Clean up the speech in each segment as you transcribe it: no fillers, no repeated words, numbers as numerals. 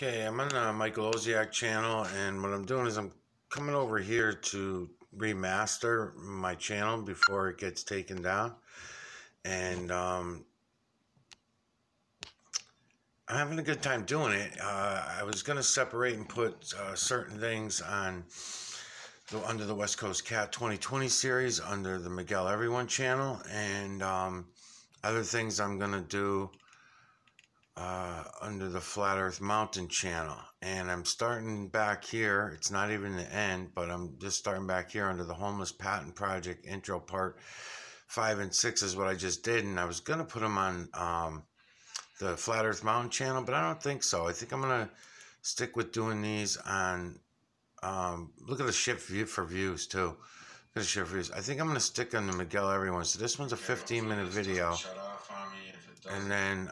Okay, I'm on the Michael Oziak channel, and what I'm doing is I'm coming over here to remaster my channel before it gets taken down. And I'm having a good time doing it. I was going to separate and put certain things on under the West Coast Cat 2020 series under the Miguel Everyone channel, and other things I'm going to do under the Flat Earth Mountain channel. And I'm starting back here. It's not even the end, but I'm just starting back here under the Homeless Patent Project intro part 5 and 6 is what I just did. And I was going to put them on the Flat Earth Mountain channel, but I don't think so. I think I'm going to stick with doing these on, look at the shift view for views too. Look at the shift views. I think I'm going to stick on the Miguel Everyone. So this one's a 15-minute video. And then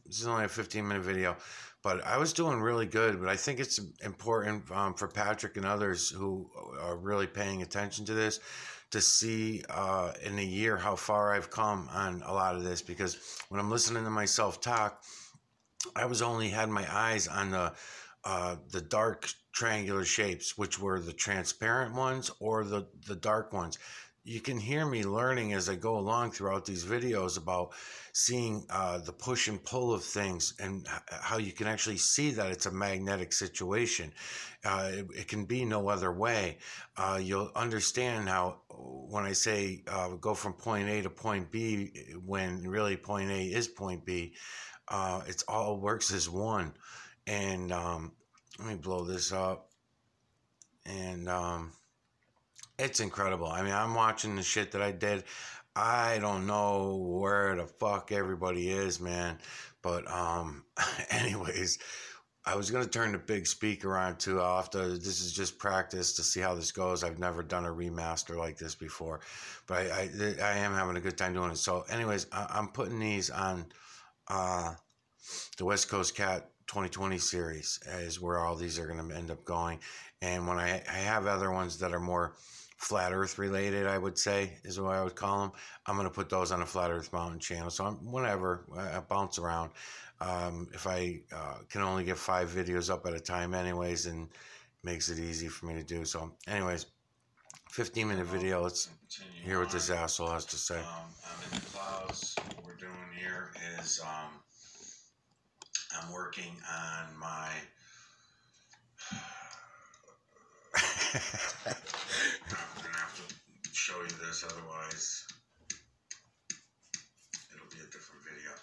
this is only a 15-minute video, but I was doing really good. But I think it's important for Patrick and others who are really paying attention to this to see in a year how far I've come on a lot of this. Because when I'm listening to myself talk, I was only had my eyes on the dark triangular shapes, which were the transparent ones or the dark ones. You can hear me learning as I go along throughout these videos about seeing the push and pull of things and how you can actually see that it's a magnetic situation. It can be no other way. You'll understand how when I say go from point A to point B, when really point A is point B, it's all works as one. And let me blow this up. And it's incredible. I mean, I'm watching the shit that I did. I don't know where the fuck everybody is, man. But anyways, I was going to turn the big speaker on too. I'll have to, this is just practice to see how this goes. I've never done a remaster like this before. But I am having a good time doing it. So anyways, I'm putting these on the West Coast Cat 2020 series is where all these are going to end up going. And when I have other ones that are more Flat Earth related, I would say is what I would call them, I'm going to put those on the Flat Earth Mountain channel. So I bounce around. If I can only get 5 videos up at a time anyways, and makes it easy for me to do. So anyways, 15-minute video. Let's hear what this asshole has to say. I'm in the clouds. What we're doing here is I'm working on my I'm gonna have to show you this, otherwise it'll be a different video.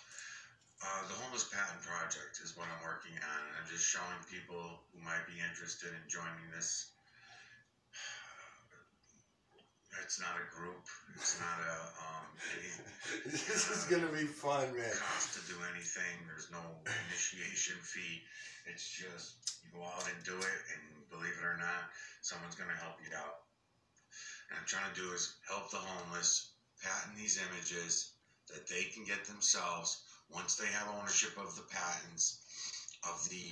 The Homeless Patent Project is what I'm working on, and I'm just showing people who might be interested in joining this. It's not a group. It's not a this is gonna be fun, man. Cost to do anything. There's no initiation fee. It's just you go out and do it, and believe it or not, someone's gonna help you out. And I'm trying to do is help the homeless patent these images that they can get themselves once they have ownership of the patents of the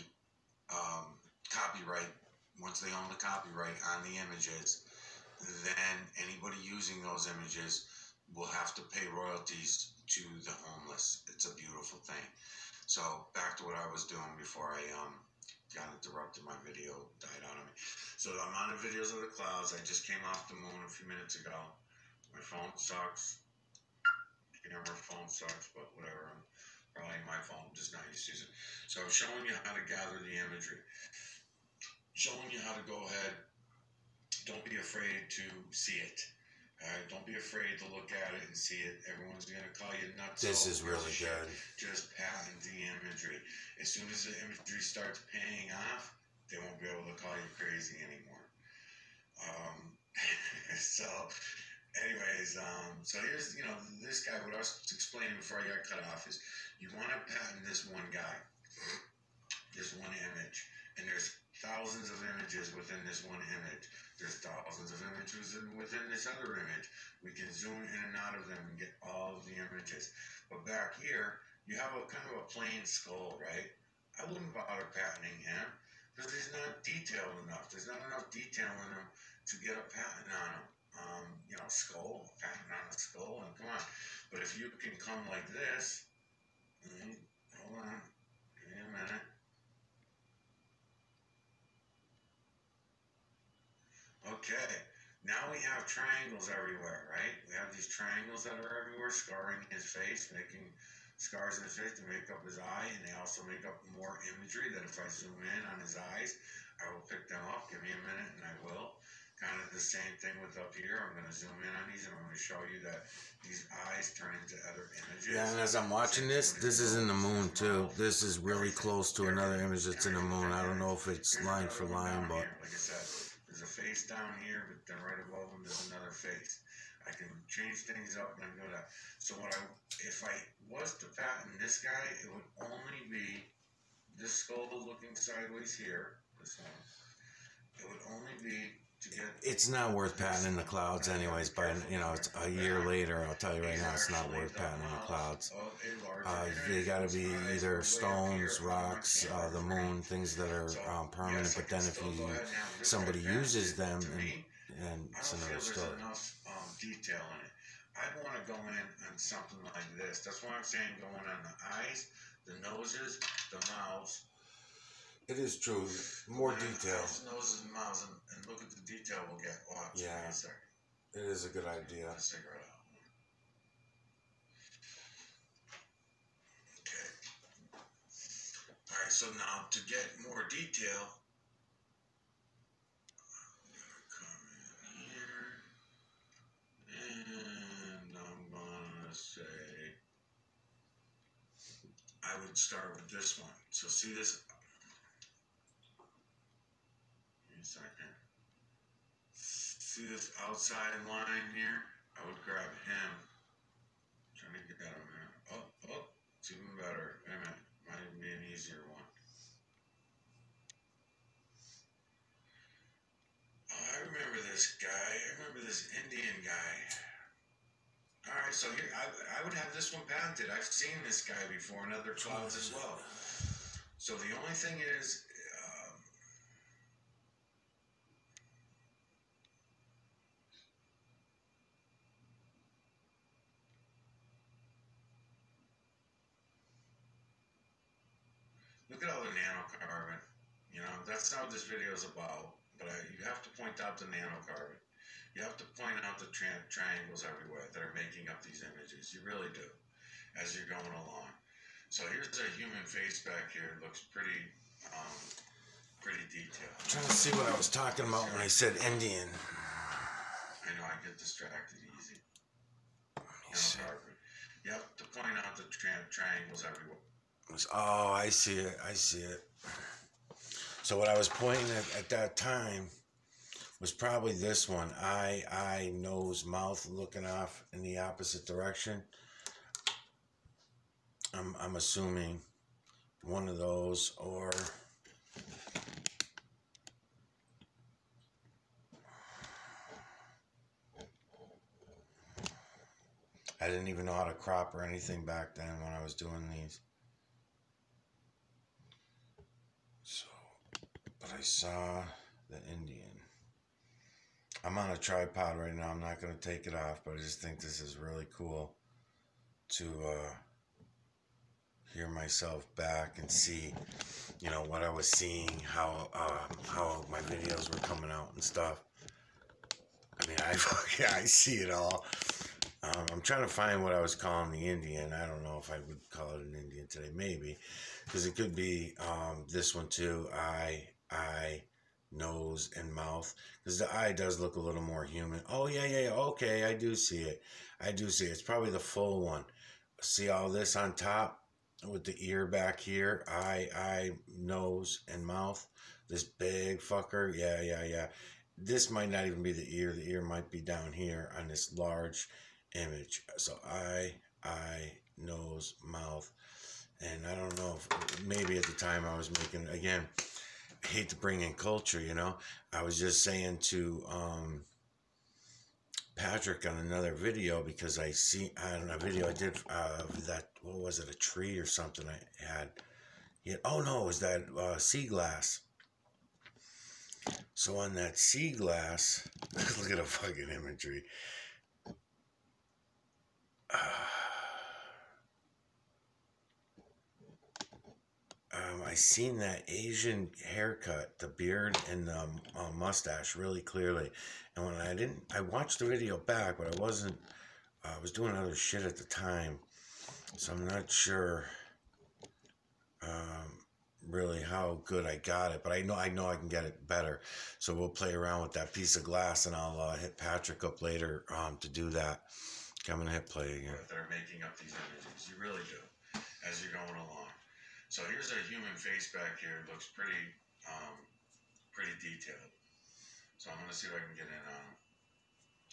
copyright. Once they own the copyright on the images, then anybody using those images will have to pay royalties to the homeless. It's a beautiful thing. So back to what I was doing before I got interrupted. My video died on me. So I'm on the videos of the clouds. I just came off the moon a few minutes ago. My phone sucks. Camera phone sucks, but whatever. I'm probably my phone, just not used to use it. So I'm showing you how to gather the imagery. Showing you how to go ahead. Don't be afraid to see it. Don't be afraid to look at it and see it. Everyone's going to call you nuts. This is really good. Just patent the imagery. As soon as the imagery starts paying off, they won't be able to call you crazy anymore. So, anyways, so here's, this guy, what I was explaining before I got cut off is you want to patent this one guy, this one image, and there's thousands of images within this one image. There's thousands of images within this other image. We can zoom in and out of them and get all of the images. But back here, you have a kind of a plain skull, right? I wouldn't bother patenting him because he's not detailed enough. There's not enough detail in him to get a patent on him. Skull, patent on a skull, and come on. But if you can come like this, hold on, give me a minute. have triangles everywhere, right? We have these triangles that are everywhere, scarring his face, making scars in his face to make up his eye, and they also make up more imagery that if I zoom in on his eyes, I will pick them up. Give me a minute and I will. Kind of the same thing with up here. I'm going to zoom in on these and I'm going to show you that these eyes turn into other images. Yeah, and as I'm watching this is in the moon too. This is really close to another image that's in the moon. I don't know if it's line for line, but like I said, there's a face down here, but then right above him there's another face. I can change things up and I go that. So if I was to patent this guy, it would only be this skull looking sideways here. This one. It would only be to get. It's not worth patenting the clouds, anyways. But you know, it's a year later. I'll tell you right now, it's not worth patenting the clouds. They got to be either stones, rocks, the moon, things that are permanent. But then if somebody uses them, and it's another story. Detail in it. I'd want to go in on something like this. That's why I'm saying going on the eyes, the noses, the mouths. It is true. More detail. Noses and mouths, and look at the detail we'll get. Watch. Yeah. It is a good idea. Let's figure it out. Okay. All right. So now to get more detail. I would start with this one. So see this? Give me a second. See this outside line here? I would grab him. I'm trying to get that on there. Oh, it's even better. Wait a minute. Might even be an easier one. Oh, I remember this guy. I remember this Indian guy. Alright, so here, I would have this one patented. I've seen this guy before in other clouds as well. So the only thing is, look at all the nanocarbon. You know, that's not what this video is about. But you have to point out the nanocarbon. You have to point out the triangles everywhere that are making up these images. You really do, as you're going along. So here's a human face back here. It looks pretty detailed. I'm trying to see what I was talking about when I said Indian. I know, I get distracted easy. You have to point out the triangles everywhere. Oh, I see it. I see it. So what I was pointing at that time was probably this one. Eye, nose, mouth, looking off in the opposite direction. I'm assuming one of those, or I didn't even know how to crop or anything back then when I was doing these. So, but I saw the Indian. I'm on a tripod right now. I'm not going to take it off, but I just think this is really cool to hear myself back and see, you know, what I was seeing, how my videos were coming out and stuff. I mean, I see it all. I'm trying to find what I was calling the Indian. I don't know if I would call it an Indian today. Maybe, because it could be this one too. Eye, nose, and mouth. Because the eye does look a little more human. Oh, yeah. Okay, I do see it. It's probably the full one. See all this on top with the ear back here? Eye, nose, and mouth. This big fucker. Yeah. This might not even be the ear. The ear might be down here on this large image. So eye, nose, mouth. And I don't know if maybe at the time I was making, again, I hate to bring in culture, you know. I was just saying to Patrick on another video, because I see on a video I did that, what was it, a tree or something I had. Oh no, it was that sea glass. So on that sea glass, look at the fucking imagery. I seen that Asian haircut, the beard and the mustache really clearly. And when I watched the video back, but I wasn't, I was doing other shit at the time. So I'm not sure really how good I got it, but I know I can get it better. So we'll play around with that piece of glass, and I'll hit Patrick up later to do that. Okay, I'm gonna hit play again. They're making up these images. You really do, as you're going along. So here's a human face back here. It looks pretty detailed. So I'm gonna see if I can get in on him.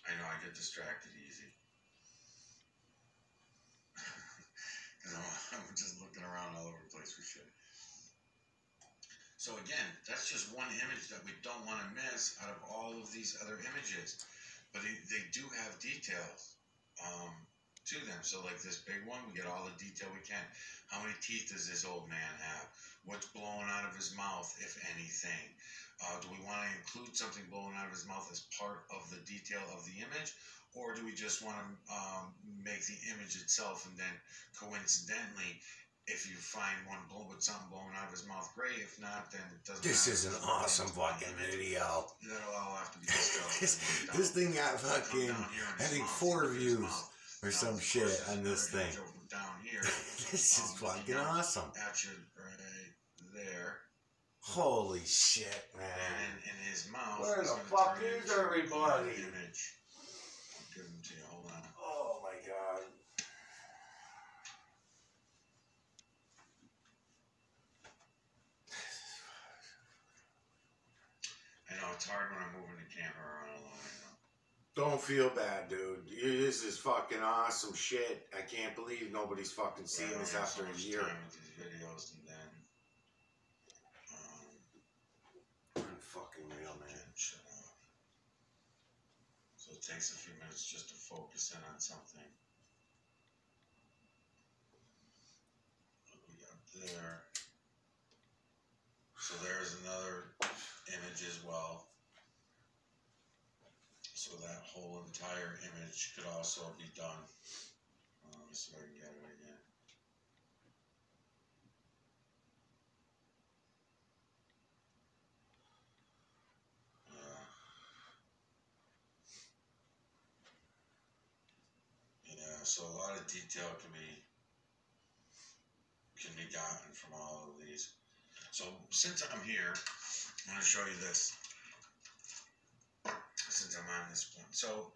I know I get distracted easy. Because I'm just looking around all over the place with shit. So again, that's just one image that we don't want to miss out of all of these other images. But they do have details to them. So like this big one, we get all the detail we can. How many teeth does this old man have? What's blowing out of his mouth, if anything? Do we want to include something blowing out of his mouth as part of the detail of the image? Or do we just want to make the image itself, and then coincidentally, if you find one with something blowing out of his mouth, great. If not, then it doesn't matter. This is an awesome fucking video. That'll all have to be discussed. this thing got fucking, I think 4 views or some shit on this thing. Down here, this is fucking awesome. At you right there. Holy shit, man. And in his mouth. Where the fuck is everybody? Image. I'll give them to you. Hold on. Oh my god. I know it's hard when I'm moving the camera around a lot. Don't feel bad, dude. This is fucking awesome shit. I can't believe nobody's fucking seen this after a year. Time with these videos, and then fucking real, man. Shut up. So it takes a few minutes just to focus in on something. What we got there? So there's another image as well. So that whole entire image could also be done. Let me see if I can get it again. Yeah, so a lot of detail can be gotten from all of these. So since I'm here, I'm going to show you this. Since I'm on this one. So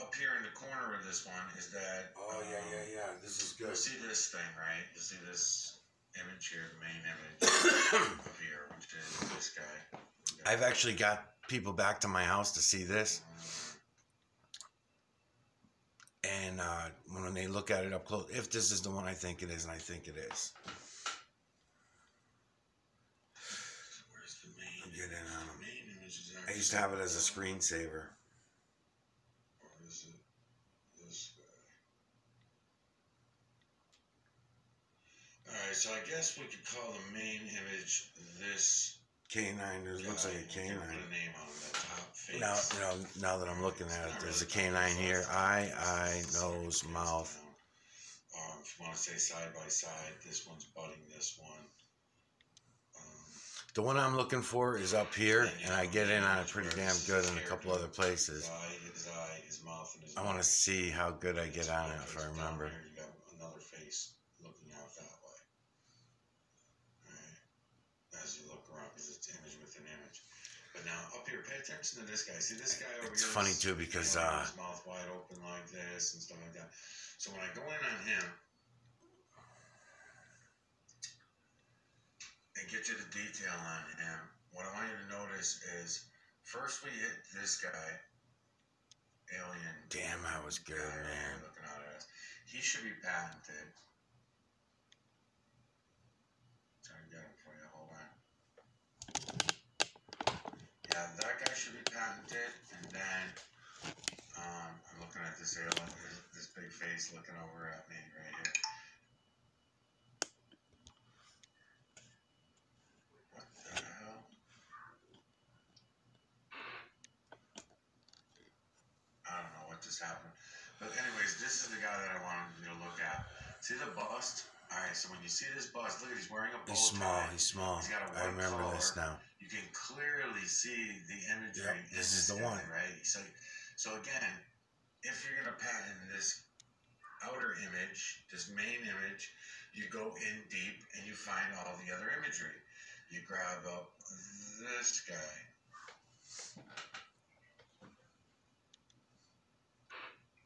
up here in the corner of this one is that. Oh, yeah. This is good. You see this thing, right? You see this image here, the main image up here, which is this guy. I've actually got people back to my house to see this. And when they look at it up close, if this is the one I think it is, and I think it is. Where's the main? Get in on them. I used to have it as a screensaver. Or is it this guy? Alright, so I guess we could call the main image this K9. It looks like a K9. Put a name on the top face. Now that I'm looking at it, there's a K9 here. Eye, nose, mouth. If you want to say side by side, this one's butting this one. The one I'm looking for is up here, and I get in on it pretty damn good in a couple other places. His eye, his mouth, and his I want to see how good I get on it if I remember. You got another face looking out that way. Alright. As you look around, because it's image within image. But now up here, pay attention to this guy. See this guy over here? It's funny too because his mouth wide open like this and stuff like that. So when I go in on him and get you the detail on him, what I want you to notice is first we hit this guy, alien. Damn, that was good, man. Looking at us. He should be patented. Try to get him for you. Hold on. Yeah, that guy should be patented, and then I'm looking at this alien, this big face looking over at me right here. Just happened. But anyways, this is the guy that I wanted you to look at. See the bust? Alright, so when you see this bust, look at he's wearing a bow tie. He's small, he's small. He's got a white I remember collar. this now. You can clearly see the imagery. Yep, this is the guy, one. right? So again, if you're gonna patent this outer image, this main image, you go in deep and you find all the other imagery. You grab up this guy.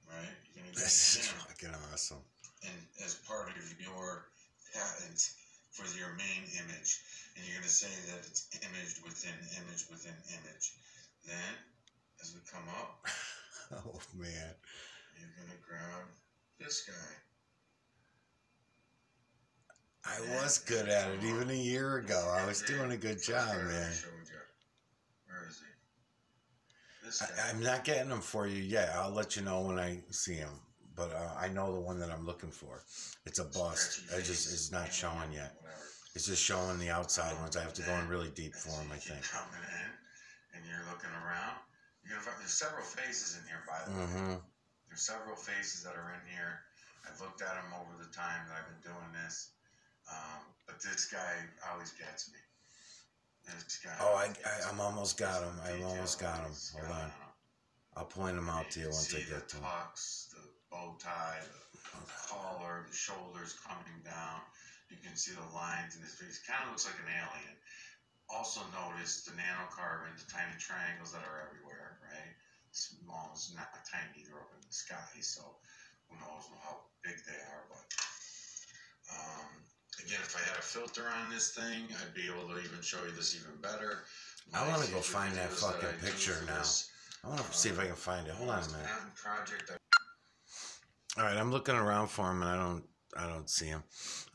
Right? This is fucking awesome. And as part of your patent for your main image, and you're going to say that it's image within image within image. Then, as we come up, oh man, you're going to grab this guy. I was good at it even a year ago. I was doing a good job, man. Where is he? This guy. I'm not getting them for you yet. I'll let you know when I see him. But I know the one that I'm looking for. It's a bust. It's not showing yet. It's just showing the outside ones. I have to go in really deep for them, I think. Coming in, and you're looking around. You're gonna find there's several faces in here, by the way. There's several faces that are in here. I've looked at them over the time that I've been doing this. But this guy always gets me. This guy. Oh, I'm almost got him. I almost got him. Hold on. I'll point them out to you once I get to them. The bow tie, the collar, the shoulders coming down. You can see the lines in his face. Kind of looks like an alien. Also notice the nano carving, the tiny triangles that are everywhere, right? Small is not tiny, they're up in the sky, so who knows how big they are. But again, if I had a filter on this thing, I'd be able to even show you this even better. I want to go find that fucking picture now. I want to see if I can find it. Hold on a minute. All right, I'm looking around for him, and I don't see him.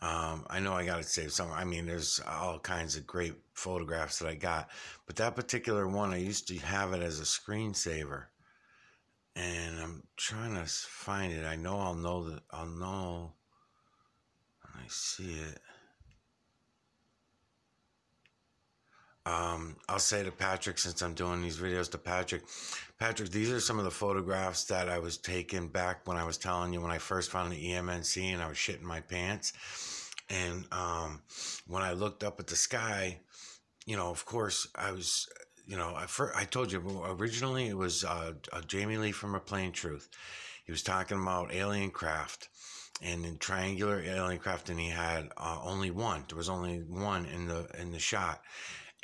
I know I got to save some. I mean, there's all kinds of great photographs that I got, but that particular one, I used to have it as a screensaver, and I'm trying to find it. I know I'll know when I see it. I'll say to Patrick, since I'm doing these videos to Patrick, these are some of the photographs that I was taking back when I was telling you when I first found the EMNC and I was shitting my pants. And when I looked up at the sky, you know, of course, I was, you know, I told you, originally it was Jamie Lee from A Plain Truth. He was talking about alien craft. And in triangular alien craft, and he had only one. There was only one in the shot.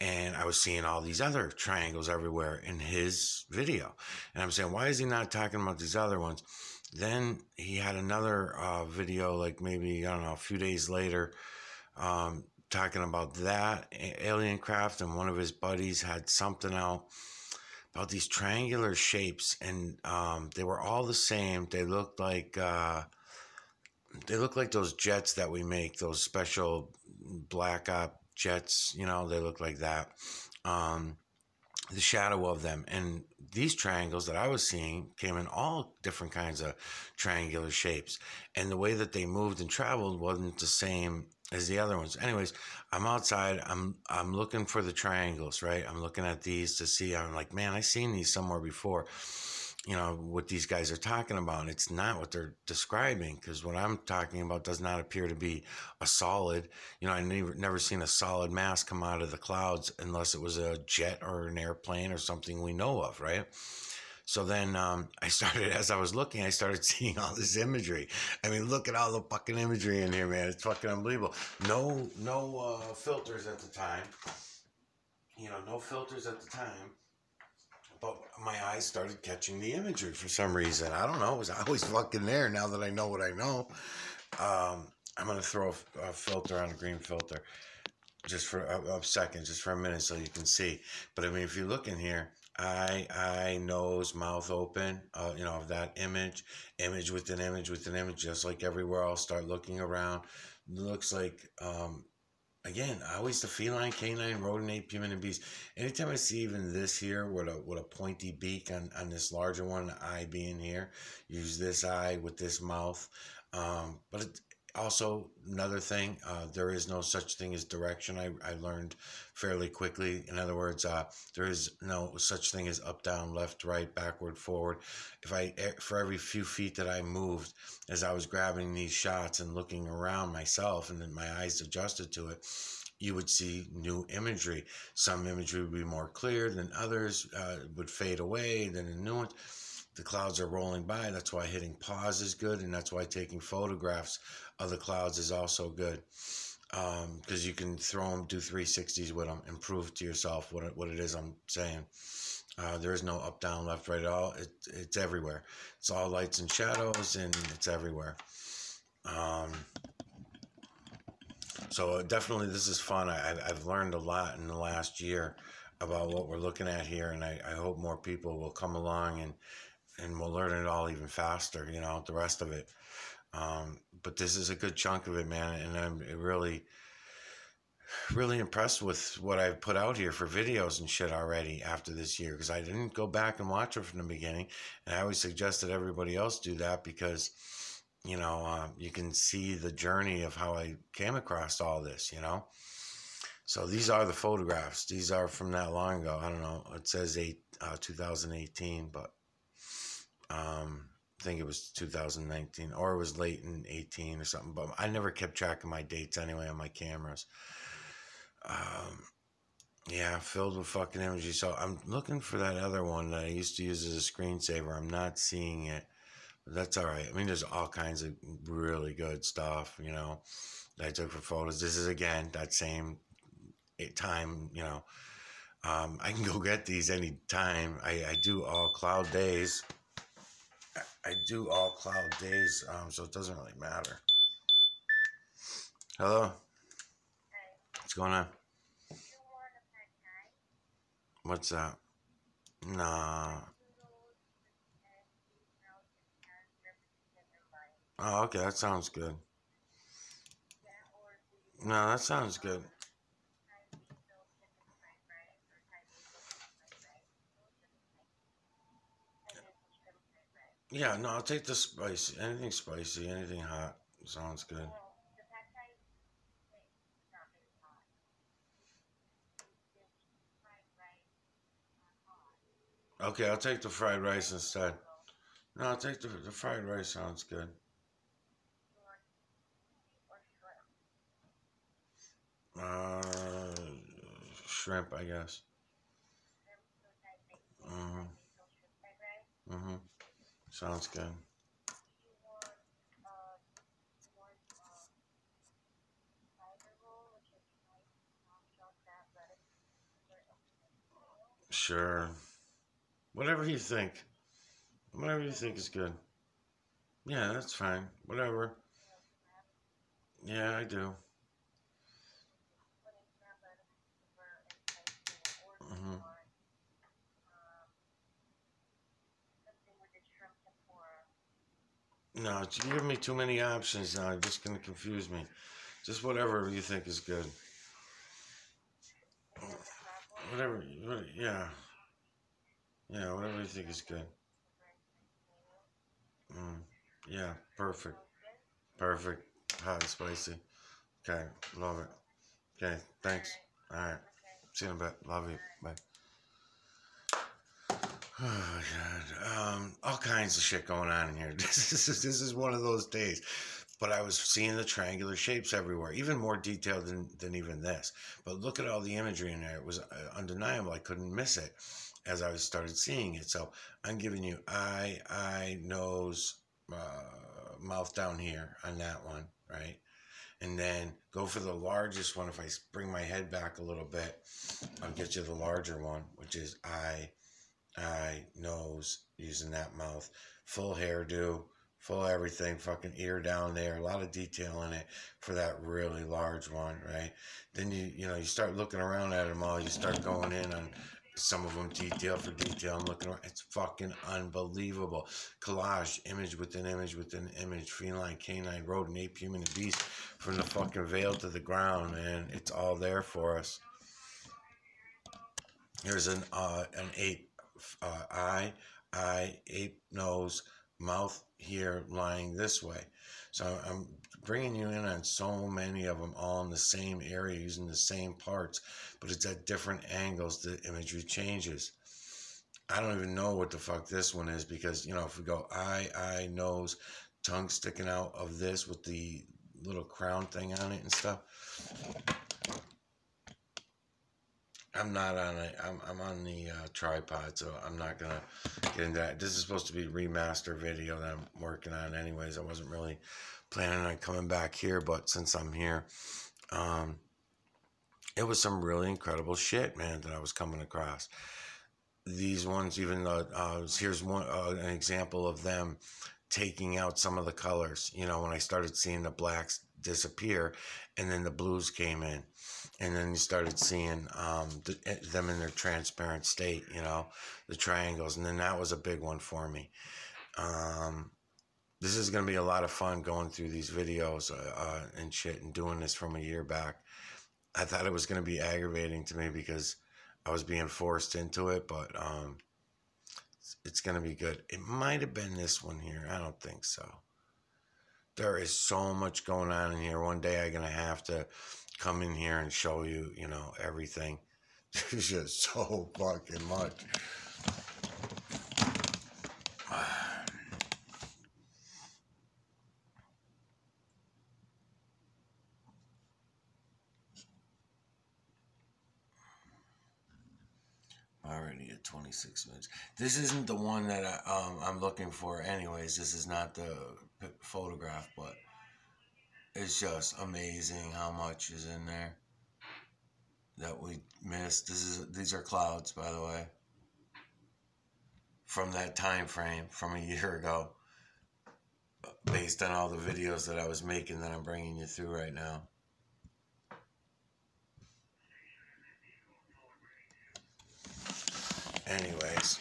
And I was seeing all these other triangles everywhere in his video. And I'm saying, why is he not talking about these other ones? Then he had another video, like maybe, I don't know, a few days later, talking about that alien craft. And one of his buddies had something out about these triangular shapes. And they were all the same. They looked like those jets that we make, those special black op jets, you know, they look like that. The shadow of them. And these triangles that I was seeing came in all different kinds of triangular shapes. And the way that they moved and traveled wasn't the same as the other ones. Anyways, I'm outside. I'm looking for the triangles, right? I'm looking at these to see. I'm like, man, I've seen these somewhere before. You know, what these guys are talking about. And it's not what they're describing, because what I'm talking about does not appear to be a solid. You know, I never seen a solid mass come out of the clouds unless it was a jet or an airplane or something we know of, right? So then as I was looking, I started seeing all this imagery. I mean, look at all the fucking imagery in here, man. It's fucking unbelievable. No filters at the time. You know, no filters at the time. But my eyes started catching the imagery for some reason. I don't know. It was always fucking there now that I know what I know. I'm going to throw a filter on, a green filter, just for a second, just for a minute so you can see. But I mean, if you look in here, eye, nose, mouth open, you know, that image within image within image, just like everywhere else. Start looking around. It looks like... Again, always the feline, canine, rodent, ape, human, and beast. Anytime I see even this here with a pointy beak on this larger one, the eye being here, use this eye with this mouth. But Also, another thing, there is no such thing as direction. I learned fairly quickly. In other words, there is no such thing as up, down, left, right, backward, forward. For every few feet that I moved, as I was grabbing these shots and looking around myself, and then my eyes adjusted to it, you would see new imagery. Some imagery would be more clear than others, would fade away, then a new one. The clouds are rolling by. That's why hitting pause is good, and that's why taking photographs of the clouds is also good, because you can throw them, do 360s with them, and prove to yourself what it is I'm saying. There is no up, down, left, right at all. It's everywhere. It's all lights and shadows, and it's everywhere. So definitely this is fun. I've learned a lot in the last year about what we're looking at here, and I hope more people will come along and we'll learn it all even faster, you know, the rest of it. But this is a good chunk of it, man, and I'm really, really impressed with what I've put out here for videos and shit already after this year, because I didn't go back and watch it from the beginning, and I always suggested everybody else do that because, you know, you can see the journey of how I came across all this, you know. So these are the photographs. These are from that long ago. I don't know. It says 2018, but I think it was 2019, or it was late in 18 or something. But I never kept track of my dates anyway on my cameras. Yeah, filled with fucking images. So I'm looking for that other one that I used to use as a screensaver. I'm not seeing it. But that's all right. I mean, there's all kinds of really good stuff, you know, that I took for photos. This is, again, that same time, you know. I can go get these any time. I do all cloud days. So it doesn't really matter. Hello? What's going on? What's that? Nah. Oh, okay, that sounds good. No, that sounds good. Yeah, no, I'll take the spicy. Anything spicy, anything hot. Sounds good. Okay, I'll take the fried rice instead. No, I'll take the fried rice. Sounds good. Uh, Shrimp, I guess. Mm-hmm. Mm-hmm. Sounds good. Sure. Whatever you think. Whatever you think is good. Yeah, that's fine. Whatever. Yeah, I do. Hmm. No, it's giving me too many options now. You're just gonna confuse me. Just whatever you think is good. Whatever. Yeah. Yeah. Whatever you think is good. Mm. Yeah. Perfect. Perfect. Hot and spicy. Okay. Love it. Okay. Thanks. All right. See you in a bit. Love you. Bye. Oh God. All kinds of shit going on in here. This is one of those days. But I was seeing the triangular shapes everywhere, even more detailed than even this. But look at all the imagery in there. It was undeniable. I couldn't miss it as I started seeing it. So I'm giving you eye, nose, mouth down here on that one, right? And then go for the largest one. If I bring my head back a little bit, I'll get you the larger one, which is eye, nose, using that mouth, full hairdo, full everything, fucking ear down there, a lot of detail in it for that really large one, right? Then you start looking around at them all, you start going in on some of them detail for detail and looking around. It's fucking unbelievable. Collage, image within image within image, feline, canine, rodent, ape, human, and beast, from the fucking veil to the ground, man. It's all there for us. Here's an ape, eye, ape, nose, mouth here lying this way. So I'm bringing you in on so many of them all in the same area using the same parts, but it's at different angles. The imagery changes. I don't even know what the fuck this one is because, you know, if we go eye, nose, tongue sticking out of this with the little crown thing on it and stuff. I'm not on it. I'm on the tripod, so I'm not gonna get into that. This is supposed to be a remaster video that I'm working on, anyways. I wasn't really planning on coming back here, but since I'm here, it was some really incredible shit, man, that I was coming across. These ones, even though here's one an example of them taking out some of the colors. You know, when I started seeing the blacks disappear, and then the blues came in. And then you started seeing them in their transparent state, you know, the triangles. And then that was a big one for me. This is going to be a lot of fun going through these videos and shit and doing this from a year back. I thought it was going to be aggravating to me because I was being forced into it, but it's going to be good. It might have been this one here. I don't think so. There is so much going on in here. One day I'm going to have to come in here and show you, you know, everything. There's just so fucking much. Already at 26 minutes. This isn't the one that I'm looking for anyways. This is not the photograph, but it's just amazing how much is in there that we missed. These are clouds, by the way, from that time frame from a year ago, based on all the videos that I was making that I'm bringing you through right now. Anyways,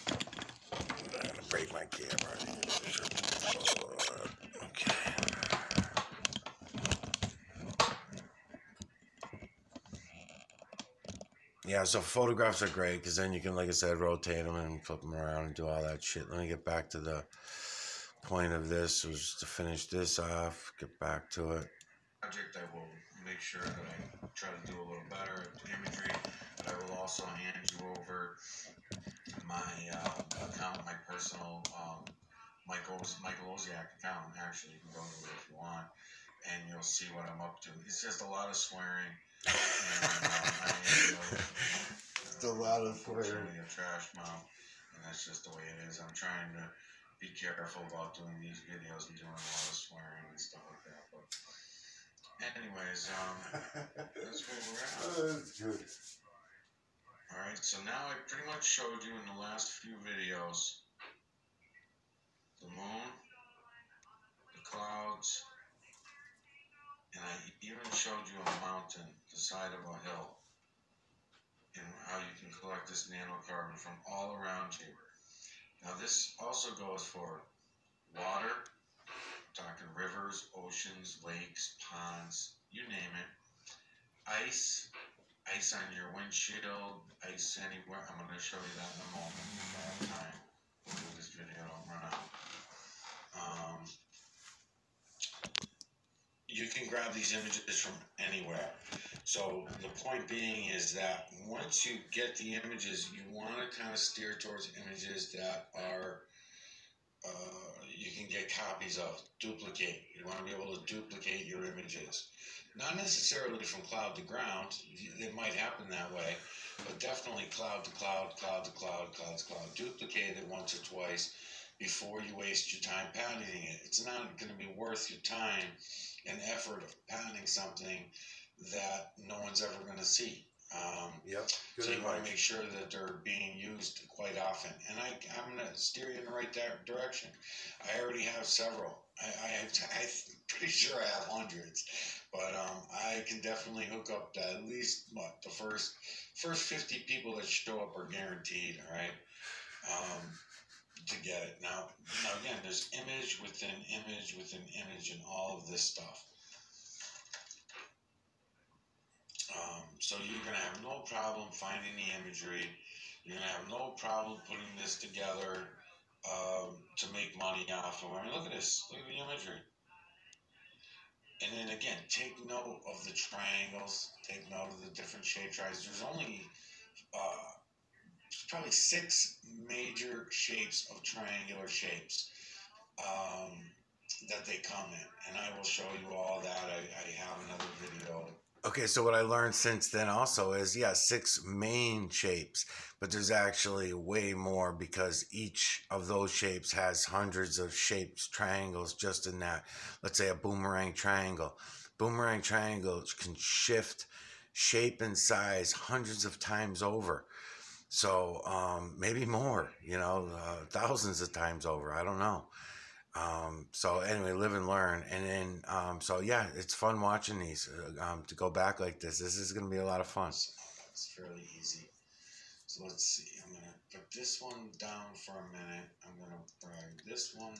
I'm gonna break my camera. Okay. Yeah, so photographs are great because then you can, like I said, rotate them and flip them around and do all that shit. Let me get back to the point of this, was to finish this off, get back to it. Project, I will make sure that I try to do a little better at imagery, but I will also hand you over my account, my personal Michael Oziak account. Actually, you can go to it if you want, and you'll see what I'm up to. It's just a lot of swearing. It's a lot of swearing. A trash mouth, and that's just the way it is. I'm trying to be careful about doing these videos and doing a lot of swearing and stuff like that. But anyways, that's where we're at. That's good. All right, so now I pretty much showed you in the last few videos the moon, the clouds, and I even showed you a mountain, the side of a hill, and how you can collect this nanocarbon from all around you. Now this also goes for water, I'm talking rivers, oceans, lakes, ponds, you name it. Ice on your windshield, ice anywhere. I'm going to show you that in a moment. Time. We'll do this video, don't run out. You can grab these images from anywhere. So the point being is that once you get the images, you want to kind of steer towards images that are you can get copies of, duplicate. You want to be able to duplicate your images. Not necessarily from cloud to ground. It might happen that way, but definitely cloud to cloud, cloud to cloud, cloud to cloud. Duplicate it once or twice before you waste your time patenting it. It's not going to be worth your time and effort of patenting something that no one's ever going to see. Yep. So you want to make sure that they're being used quite often. And I'm going to steer you in the right direction. I already have several. I'm pretty sure I have hundreds. But I can definitely hook up to at least, the first 50 people that show up are guaranteed, all right? To get it. Now again, there's image within image within image and all of this stuff. So you're going to have no problem finding the imagery. You're going to have no problem putting this together to make money off of it. I mean, look at this. Look at the imagery. And then again, take note of the triangles. Take note of the different shape tries. There's only uh, probably 6 major shapes of triangular shapes um, that they come in, and I will show you all that. I have another video. Okay, so what I learned since then also is, yeah, 6 main shapes, but there's actually way more because each of those shapes has hundreds of shapes, triangles just in that. Let's say a boomerang triangle. Boomerang triangles can shift shape and size hundreds of times over. So maybe more, thousands of times over. I don't know. So anyway, live and learn. And then, so yeah, it's fun watching these, to go back like this. This is going to be a lot of fun. It's fairly easy. So let's see. I'm going to put this one down for a minute. I'm going to bring this one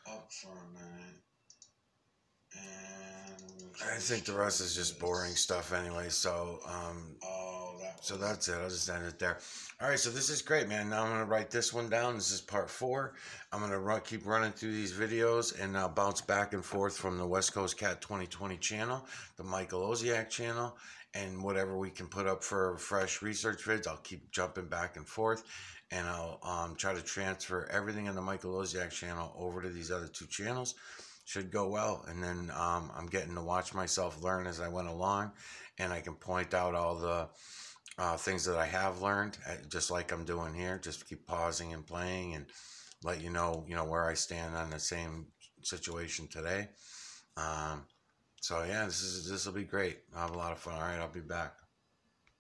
up for a minute. And I think the rest is just boring stuff anyway. So, so that's it. I'll just end it there. All right. So this is great, man. Now I'm going to write this one down. This is part 4. I'm going to keep running through these videos and bounce back and forth from the West Coast Cat 2020 channel, the Michael Oziak channel, and whatever we can put up for fresh research vids. I'll keep jumping back and forth, and I'll try to transfer everything in the Michael Oziak channel over to these other 2 channels. Should go well. And then I'm getting to watch myself learn as I went along, and I can point out all the things that I have learned, just like I'm doing here. Just keep pausing and playing and let you know where I stand on the same situation today. So yeah, this will be great. I'll have a lot of fun. All right, I'll be back.